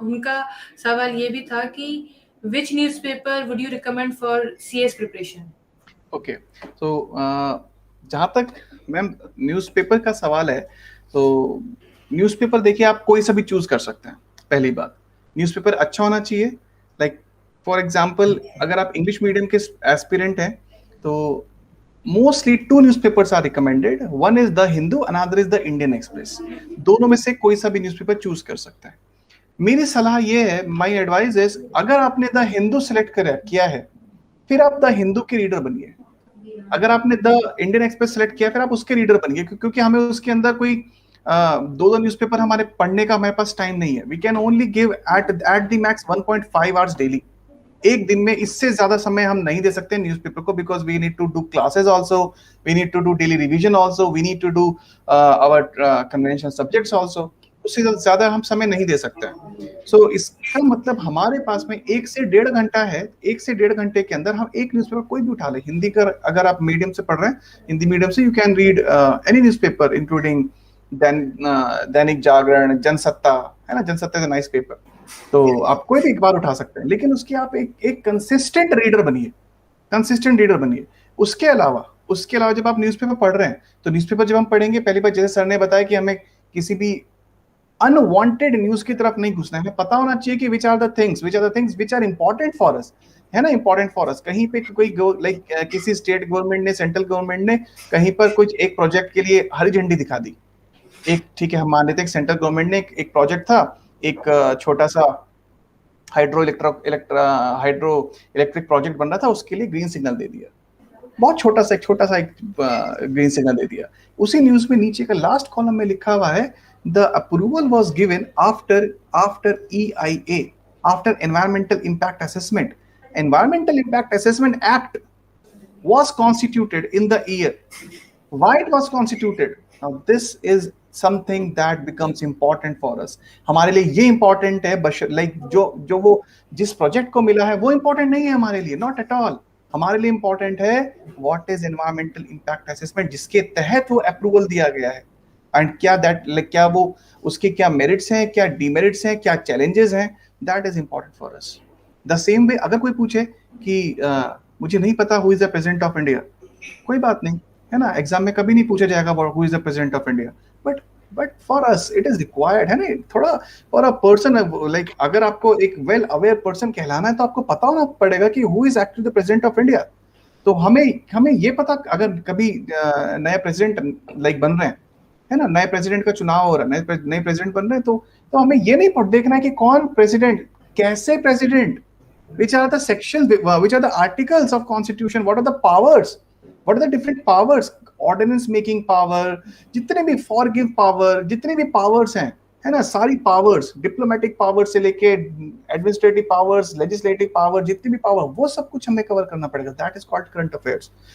उनका सवाल ये भी था कि which newspaper would you recommend for CS preparation? Okay, तो जहाँ तक मैम न्यूज़पेपर का सवाल है, तो न्यूज़पेपर देखिए आप कोई सा भी चूज कर सकते हैं। पहली बात, न्यूज़पेपर अच्छा होना चाहिए। लाइक फॉर एग्जांपल, अगर आप इंग्लिश मीडियम के एस्पिरेंट हैं तो mostly 2 newspapers are recommended. One is the Hindu, another is the Indian Express. दोनों में से कोई सा भी न्यूज़पेपर चूज कर सकता है। मेरी सलाह ये है, माय एडवाइस इज, अगर आपने द हिंदू सिलेक्ट किया है, फिर आप द हिंदू के रीडर बनिए। अगर आपने द इंडियन एक्सप्रेस सेलेक्ट किया, फिर आप उसके रीडर बनिए, क्योंकि हमें उसके अंदर कोई दो न्यूज़पेपर हमारे पढ़ने का हमारे पास टाइम नहीं है। We can only give at the max 1.5 hours daily. एक दिन में इससे ज्यादा समय हम नहीं दे सकते न्यूज़पेपर को, because we need to do classes also, we need to do daily revision also, we need to do our conventional subjects also. उससे ज्यादा हम समय नहीं दे सकते हैं। सो इसका मतलब हमारे पास में 1 से 1.5 घंटा है। 1 से 1.5 घंटे के अंदर हम एक न्यूज़पेपर कोई भी उठा ले। हिंदी का अगर आप मीडियम से पढ़ रहे हैं, हिंदी मीडियम से, you can read any newspaper including Dainik Jagran, Jansatta, है ना, Jansatta is a nice paper. तो आप कोई भी एक बार उठा सकते हैं, लेकिन उसकी आप एक कंसिस्टेंट रीडर बनिए, कंसिस्टेंट रीडर बनिए। उसके अलावा जब आप न्यूज़पेपर पढ़ रहे हैं, तो न्यूज़पेपर जब हम पढ़ेंगे, पहली बार जैसे सर ने बताया कि हमें किसी भी अनवांटेड न्यूज की तरफ नहीं घुसना है। हमें पता होना चाहिए कि which are the things which are important for us, है ना, इंपॉर्टेंट फॉर अस। कहीं पे कोई लाइक किसी स्टेट गवर्नमेंट ने, सेंट्रल गवर्नमेंट ने कहीं पर कुछ एक प्रोजेक्ट के लिए हरी झंडी दिखा दी। एक, ठीक है, हम मान लेते हैं सेंट्रल गवर्नमेंट ने एक प्रोजेक्ट था, एक छोटा सा हाइड्रो इलेक्ट्रिक प्रोजेक्ट बन रहा था, उसके लिए ग्रीन सिग्नल दे दिया। बहुत छोटा सा एक ग्रीन सिग्नल दे दिया। उसी न्यूज में नीचे का लास्ट कॉलम में लिखा हुआ है, the approval was given after EIA, after environmental impact assessment. Environmental impact assessment act was constituted in the year. Why it was constituted? Now this is something that becomes important for us. हमारे लिए ये important है, like जो वो जिस project को मिला है वो important नहीं है हमारे लिए, not at all। हमारे लिए important है what is environmental impact assessment, जिसके तहत वो अप्रूवल दिया गया है। एंड क्या वो उसके क्या मेरिट्स हैं, क्या डीमेरिट्स हैं, क्या चैलेंजेस हैं, that is important for us. The same way अगर कोई पूछे कि मुझे नहीं पता who is the president of India, कोई बात नहीं, है ना, एग्जाम में कभी नहीं पूछा जाएगा who is the president of India, but for us it is required, है ना, थोड़ा फॉर अ पर्सन, लाइक अगर आपको एक वेल अवेयर पर्सन कहलाना है, तो आपको पता होना पड़ेगा कि who is actually the president of India. तो हमें ये पता, अगर कभी नया प्रेसिडेंट लाइक बन रहे हैं, है ना, नए प्रेसिडेंट का चुनाव हो रहा है, नए प्रेसिडेंट बन रहे हैं, तो हमें ये नहीं देखना है कि कौन प्रेसिडेंट, कैसे president, which are the sections, which are the articles of constitution, what are the powers, what are the different powers, ordinance making power, जितने भी forgive power, जितने भी powers हैं, है ना, सारी powers, diplomatic power से लेके administrative powers, legislative power, जितनी भी power, वो सब कुछ हमें कवर करना पड़ेगा। that is called current affairs।